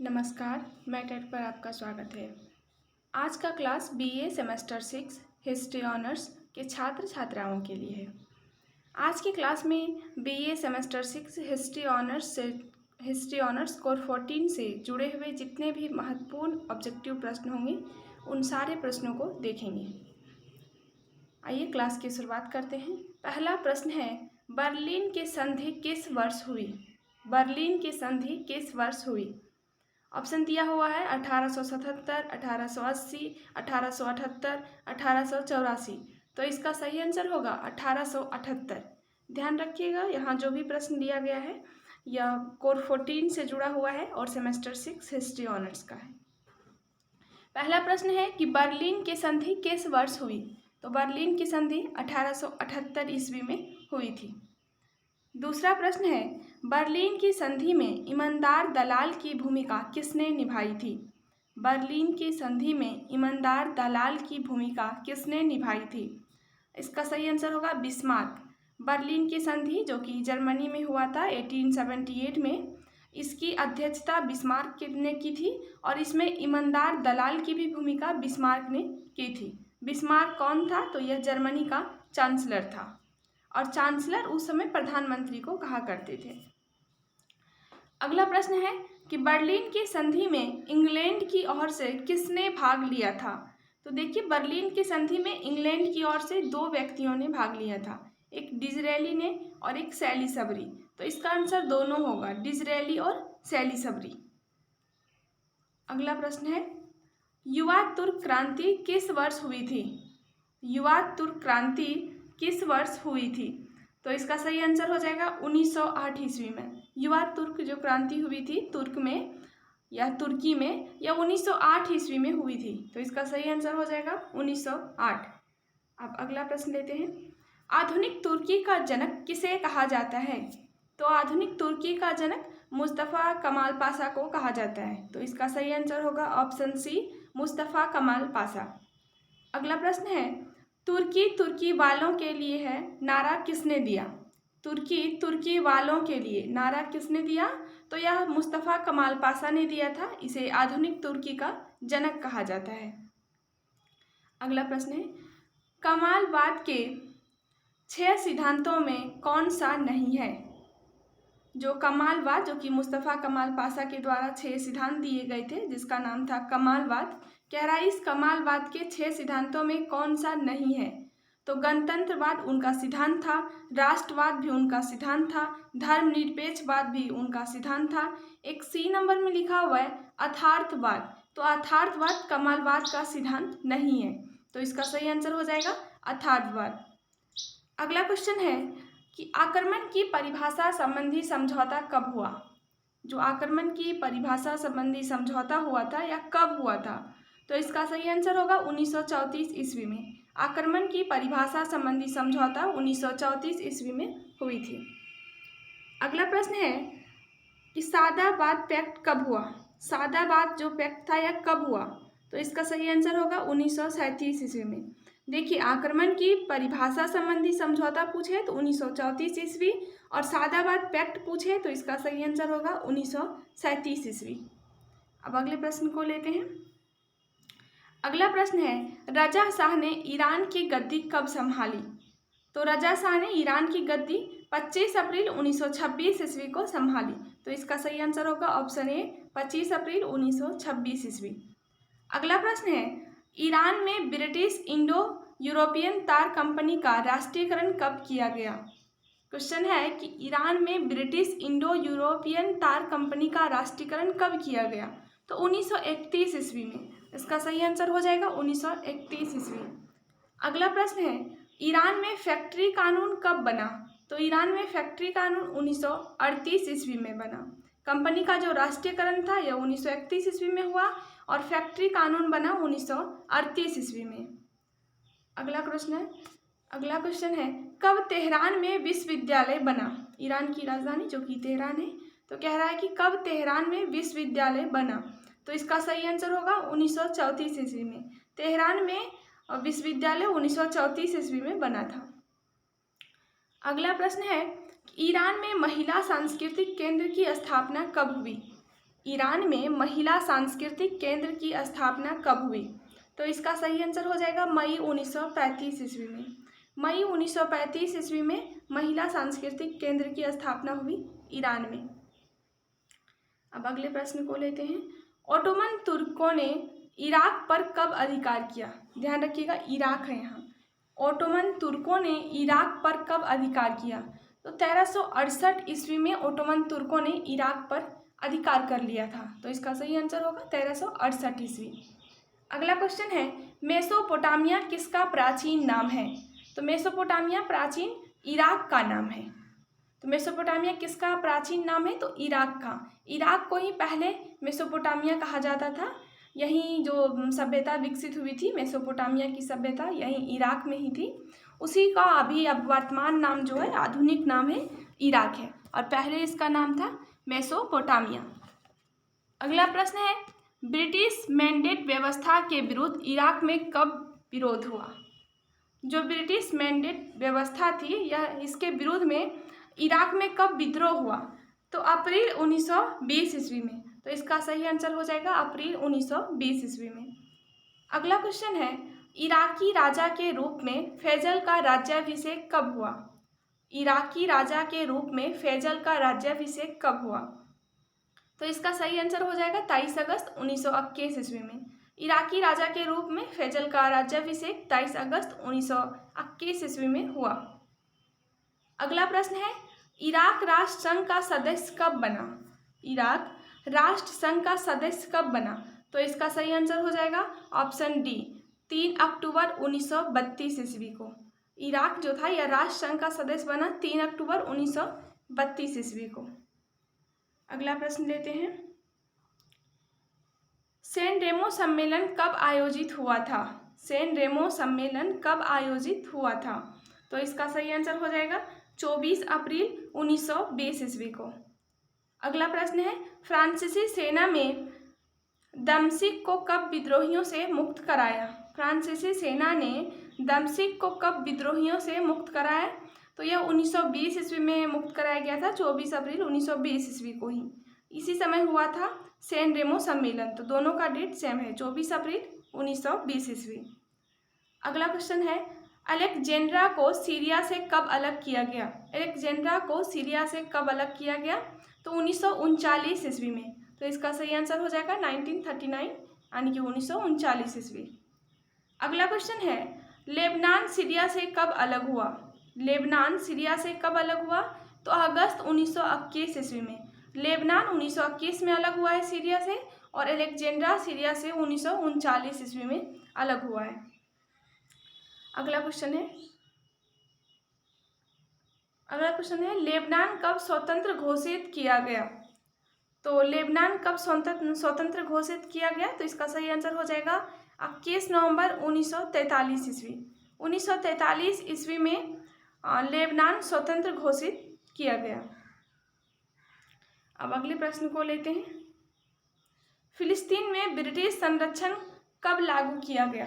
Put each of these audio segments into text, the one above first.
नमस्कार, मैं टेट पर आपका स्वागत है। आज का class BA semester 6 history honours के छात्र छात्राओं के लिए है। आज की क्लास में BA semester 6 history honours core 14 से जुड़े हुए जितने भी महत्वपूर्ण ऑब्जेक्टिव प्रश्न होंगे उन सारे प्रश्नों को देखेंगे। आइए क्लास की शुरुआत करते हैं। पहला प्रश्न है, बर्लिन की संधि किस वर्ष हुई? बर्लिन की संधि किस वर्ष हुई? ऑप्शन दिया हुआ है 1877, 1880, 1878, 1884। तो इसका सही आंसर होगा 1878। ध्यान रखिएगा, यहाँ जो भी प्रश्न दिया गया है यह कोर 14 से जुड़ा हुआ है और सेमेस्टर 6 हिस्ट्री ऑनर्स का है। पहला प्रश्न है कि बर्लिन की संधि किस वर्ष हुई? तो बर्लिन की संधि 1878 ईस्वी में हुई थी। दूसरा प्रश्न है, बर्लिन की संधि में ईमानदार दलाल की भूमिका किसने निभाई थी? बर्लिन की संधि में ईमानदार दलाल की भूमिका किसने निभाई थी? इसका सही आंसर होगा बिस्मार्क। बर्लिन की संधि जो कि जर्मनी में हुआ था 1878 में, इसकी अध्यक्षता बिस्मार्क ने की थी और इसमें ईमानदार दलाल की भी भूमिका बिस्मार्क ने की थी। बिस्मार्क कौन था? तो यह जर्मनी का चांसलर था और चांसलर उस समय प्रधानमंत्री को कहा करते थे। अगला प्रश्न है कि बर्लिन की संधि में इंग्लैंड की ओर से किसने भाग लिया था? तो देखिए, बर्लिन की संधि में इंग्लैंड की ओर से दो व्यक्तियों ने भाग लिया था, एक डिज़रेली ने और एक सैलिसबरी। तो इसका आंसर दोनों होगा, डिज़रेली और सैलिसबरी। अगला प्रश्न है, युवा तुर्क क्रांति किस वर्ष हुई थी? युवा तुर्क क्रांति किस वर्ष हुई थी? तो इसका सही आंसर हो जाएगा 1908 ईस्वी में। युवा तुर्क जो क्रांति हुई थी तुर्क में या तुर्की में, यह 1908 ईस्वी में हुई थी। तो इसका सही आंसर हो जाएगा 1908। अब अगला प्रश्न लेते हैं, आधुनिक तुर्की का जनक किसे कहा जाता है? तो आधुनिक तुर्की का जनक मुस्तफ़ा कमाल पाशा को कहा जाता है। तो इसका सही आंसर होगा ऑप्शन सी, मुस्तफ़ा कमाल पाशा। अगला प्रश्न है, तुर्की तुर्की वालों के लिए है नारा किसने दिया? तुर्की तुर्की वालों के लिए नारा किसने दिया? तो यह मुस्तफ़ा कमाल पाशा ने दिया था। इसे आधुनिक तुर्की का जनक कहा जाता है। अगला प्रश्न है, कमालवाद के 6 सिद्धांतों में कौन सा नहीं है? जो कमालवाद, जो कि मुस्तफ़ा कमाल पाशा के द्वारा 6 सिद्धांत दिए गए थे जिसका नाम था कमालवाद, कह रहा है इस कमालवाद के 6 सिद्धांतों में कौन सा नहीं है? तो गणतंत्रवाद उनका सिद्धांत था, राष्ट्रवाद भी उनका सिद्धांत था, धर्मनिरपेक्षवाद भी उनका सिद्धांत था। एक सी नंबर में लिखा हुआ है अथार्थवाद। तो अथार्थवाद कमालवाद का सिद्धांत नहीं है। तो इसका सही आंसर हो जाएगा अथार्थवाद। अगला क्वेश्चन है कि आक्रमण की परिभाषा संबंधी समझौता कब हुआ? जो आक्रमण की परिभाषा संबंधी समझौता हुआ था या कब हुआ था? तो इसका सही आंसर होगा 1934 ईस्वी में। आक्रमण की परिभाषा संबंधी समझौता 1934 ईस्वी में हुई थी। अगला प्रश्न है कि सादाबाद पैक्ट कब हुआ? सादाबाद जो पैक्ट था यह कब हुआ? तो इसका सही आंसर होगा 1937 ईस्वी में। देखिए, आक्रमण की परिभाषा संबंधी समझौता पूछे तो 1934 ईस्वी और सादाबाद पैक्ट पूछे तो इसका सही आंसर होगा 1937 ईस्वी। अब अगले प्रश्न को लेते हैं। अगला प्रश्न है, रजा शाह ने ईरान की गद्दी कब संभाली? तो रजा शाह ने ईरान की गद्दी 25 अप्रैल 1926 ईस्वी को संभाली। तो इसका सही आंसर होगा ऑप्शन ए, 25 अप्रैल 1926 ईस्वी। अगला प्रश्न है, ईरान में ब्रिटिश इंडो यूरोपियन तार कंपनी का राष्ट्रीयकरण कब किया गया? क्वेश्चन है कि ईरान में ब्रिटिश इंडो यूरोपियन तार कंपनी का राष्ट्रीयकरण कब किया गया? तो 1931 ईस्वी में। इसका सही आंसर हो जाएगा 1931 ईस्वी। अगला प्रश्न है, ईरान में फैक्ट्री कानून कब बना? तो ईरान में फैक्ट्री कानून 1938 ईस्वी में बना। कंपनी का जो राष्ट्रीयकरण था यह 1931 ईस्वी में हुआ और फैक्ट्री कानून बना 1938 ईस्वी में। अगला क्वेश्चन है, कब तेहरान में विश्वविद्यालय बना? ईरान की राजधानी जो कि तेहरान है, तो कह रहा है कि कब तेहरान में विश्वविद्यालय बना? तो इसका सही आंसर होगा 1934 ईस्वी में। तेहरान में विश्वविद्यालय 1934 ईस्वी में बना था। अगला प्रश्न है, ईरान में महिला सांस्कृतिक केंद्र की स्थापना कब हुई? ईरान में महिला सांस्कृतिक केंद्र की स्थापना कब हुई? तो इसका सही आंसर हो जाएगा मई 1935 ईस्वी में। मई 1935 ईस्वी में महिला सांस्कृतिक केंद्र की स्थापना हुई ईरान में। अब अगले प्रश्न को लेते हैं। ओटोमन तुर्कों ने इराक पर कब अधिकार किया? ध्यान रखिएगा, इराक है यहाँ। ओटोमन तुर्कों ने इराक पर कब अधिकार किया? तो 1368 ईस्वी में ओटोमन तुर्कों ने इराक पर अधिकार कर लिया था। तो इसका सही आंसर होगा 1368 ईस्वी। अगला क्वेश्चन है, मेसोपोटामिया किसका प्राचीन नाम है? तो मेसोपोटामिया प्राचीन इराक का नाम है। तो मेसोपोटामिया किसका प्राचीन नाम है? तो इराक का। इराक को ही पहले मेसोपोटामिया कहा जाता था। यहीं जो सभ्यता विकसित हुई थी, मेसोपोटामिया की सभ्यता यहीं इराक में ही थी। उसी का अभी अब वर्तमान नाम जो है, आधुनिक नाम है इराक है, और पहले इसका नाम था मेसोपोटामिया। अगला प्रश्न है, ब्रिटिश मैंडेट व्यवस्था के विरुद्ध इराक में कब विरोध हुआ? जो ब्रिटिश मैंडेट व्यवस्था थी, यह इसके विरोध में इराक में कब विद्रोह हुआ? तो अप्रैल 1920 ईस्वी में। तो इसका सही आंसर हो जाएगा अप्रैल 1920 ईस्वी में। अगला क्वेश्चन है, इराकी राजा के रूप में फैजल का राज्याभिषेक कब हुआ? इराकी राजा के रूप में फैजल का राज्याभिषेक कब हुआ? तो इसका सही आंसर हो जाएगा 23 अगस्त 1921 ईस्वी में। इराकी राजा के रूप में फैजल का राज्याभिषेक 23 अगस्त 1921 ईस्वी में हुआ। अगला प्रश्न है, इराक राष्ट्र संघ का सदस्य कब बना? इराक राष्ट्र संघ का सदस्य कब बना? तो इसका सही आंसर हो जाएगा ऑप्शन डी, 3 अक्टूबर 1932 ईस्वी को। इराक जो था यह राष्ट्र संघ का सदस्य बना 3 अक्टूबर 1932 ईस्वी को। अगला प्रश्न लेते हैं, सैन रेमो सम्मेलन कब आयोजित हुआ था? सैन रेमो सम्मेलन कब आयोजित हुआ था? तो इसका सही आंसर हो जाएगा 24 अप्रैल 1920 ईस्वी को। अगला प्रश्न है, फ्रांसीसी सेना में दमश्क को कब विद्रोहियों से मुक्त कराया? फ्रांसीसी सेना ने दमश्क को कब विद्रोहियों से मुक्त कराया? तो यह 1920 ईस्वी में मुक्त कराया गया था, 24 अप्रैल 1920 ईस्वी को ही। इसी समय हुआ था सैन रेमो सम्मेलन। तो दोनों का डेट सेम है, 24 अप्रैल 1920 ईस्वी। अगला क्वेश्चन है, अलेक्जेंड्रा को सीरिया से कब अलग किया गया? अलेक्जेंड्रा को सीरिया से कब अलग किया गया? तो 1939 ईस्वी में। तो इसका सही आंसर हो जाएगा 1939 यानी कि 1939 ईस्वी। अगला क्वेश्चन है, लेबनान सीरिया से कब अलग हुआ? लेबनान सीरिया से कब अलग हुआ? तो अगस्त 1921 ईस्वी में। लेबनान 1921 में अलग हुआ है सीरिया से, और अलेक्जेंड्रा सीरिया से 1939 ईस्वी में अलग हुआ है। अगला क्वेश्चन है, लेबनान कब स्वतंत्र घोषित किया गया? तो लेबनान कब स्वतंत्र घोषित किया गया? तो इसका सही आंसर हो जाएगा 21 नवंबर 1943 ईस्वी। 1943 ईस्वी में लेबनान स्वतंत्र घोषित किया गया। अब अगले प्रश्न को लेते हैं, फिलिस्तीन में ब्रिटिश संरक्षण कब लागू किया गया?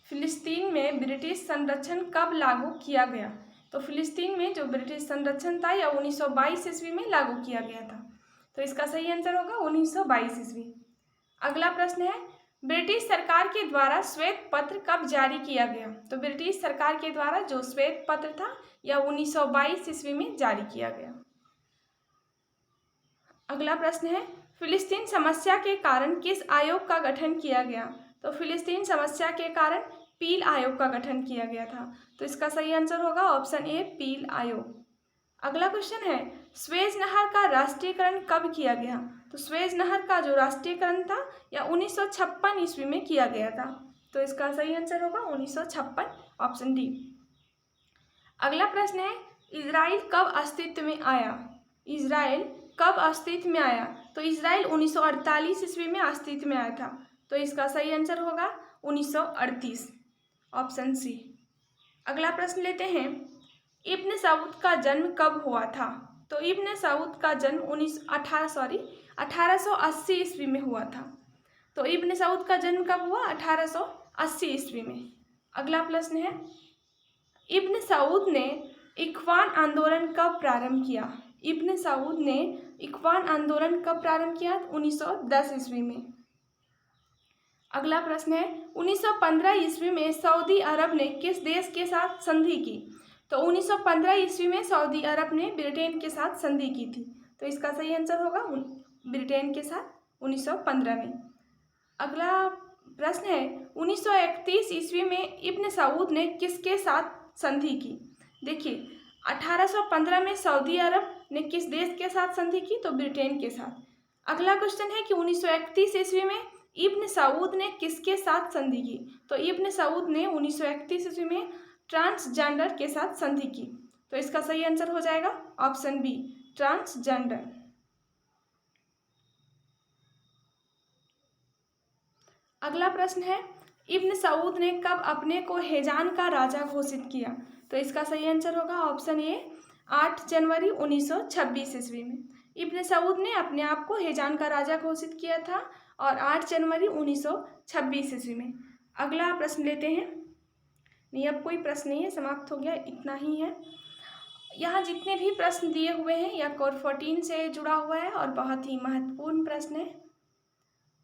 फिलिस्तीन में ब्रिटिश संरक्षण कब लागू किया गया? तो फिलिस्तीन में जो ब्रिटिश संरक्षण था यह 1922 ईस्वी में लागू किया गया था। तो इसका सही आंसर होगा 1922 ईस्वी। अगला प्रश्न है, ब्रिटिश सरकार के द्वारा श्वेत पत्र कब जारी किया गया? तो ब्रिटिश सरकार के द्वारा जो श्वेत पत्र था यह 1922 ईस्वी में जारी किया गया। अगला प्रश्न है, फिलिस्तीन समस्या के कारण किस आयोग का गठन किया गया? तो फिलिस्तीन समस्या के कारण पील आयोग का गठन किया गया था। तो इसका सही आंसर होगा ऑप्शन ए, पील आयोग। अगला क्वेश्चन है, स्वेज नहर का राष्ट्रीयकरण कब किया गया? तो स्वेज नहर का जो राष्ट्रीयकरण था यह 1956 ईस्वी में किया गया था। तो इसका सही आंसर होगा 1956, ऑप्शन डी। अगला प्रश्न है, इजराइल कब अस्तित्व में आया? इजराइल कब अस्तित्व में आया? तो इजराइल 1948 ईस्वी में अस्तित्व में आया था। तो इसका सही आंसर होगा 1938, ऑप्शन सी। अगला प्रश्न लेते हैं, इब्न सऊद का जन्म कब हुआ था? तो इब्न सऊद का जन्म 1880 ईस्वी में हुआ था। तो इब्न सऊद का जन्म कब हुआ? 1880 ईस्वी में। अगला प्रश्न है, इब्न सऊद ने इख्वान आंदोलन कब प्रारंभ किया? इब्न सऊद ने इख्वान आंदोलन कब प्रारंभ किया? 1910 ईस्वी में। अगला प्रश्न है 1915 ईस्वी में सऊदी अरब ने किस देश के साथ संधि की? तो 1915 ईस्वी में सऊदी अरब ने ब्रिटेन के साथ संधि की थी। तो इसका सही आंसर होगा ब्रिटेन के साथ 1915 में। अगला प्रश्न है 1931 ईस्वी में इब्न सऊद ने किसके साथ संधि की? देखिए 1815 में सऊदी अरब ने किस देश के साथ संधि की? तो ब्रिटेन के साथ। अगला क्वेश्चन है कि 1931 ईस्वी में इब्न सऊद ने किसके साथ संधि की? तो इब्न सऊद ने 1931 ईस्वी में ट्रांसजेंडर के साथ संधि की। तो इसका सही आंसर हो जाएगा ऑप्शन बी, ट्रांसजेंडर। अगला प्रश्न है इब्न सऊद ने कब अपने को हेजान का राजा घोषित किया? तो इसका सही आंसर होगा ऑप्शन ए, 8 जनवरी 1926 ईस्वी में। इब्न सऊद ने अपने आप को हेजान का राजा घोषित किया था और 8 जनवरी 1926 ईस्वी में। अगला प्रश्न लेते हैं। नहीं, अब कोई प्रश्न नहीं है, समाप्त हो गया, इतना ही है। यहाँ जितने भी प्रश्न दिए हुए हैं यह कोर 14 से जुड़ा हुआ है और बहुत ही महत्वपूर्ण प्रश्न है।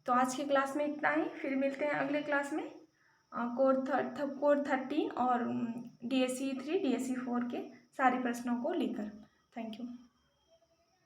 तो आज की क्लास में इतना ही, फिर मिलते हैं अगले क्लास में कोर 13 और DSE 3 DSE 4 के सारे प्रश्नों को लेकर। Thank you.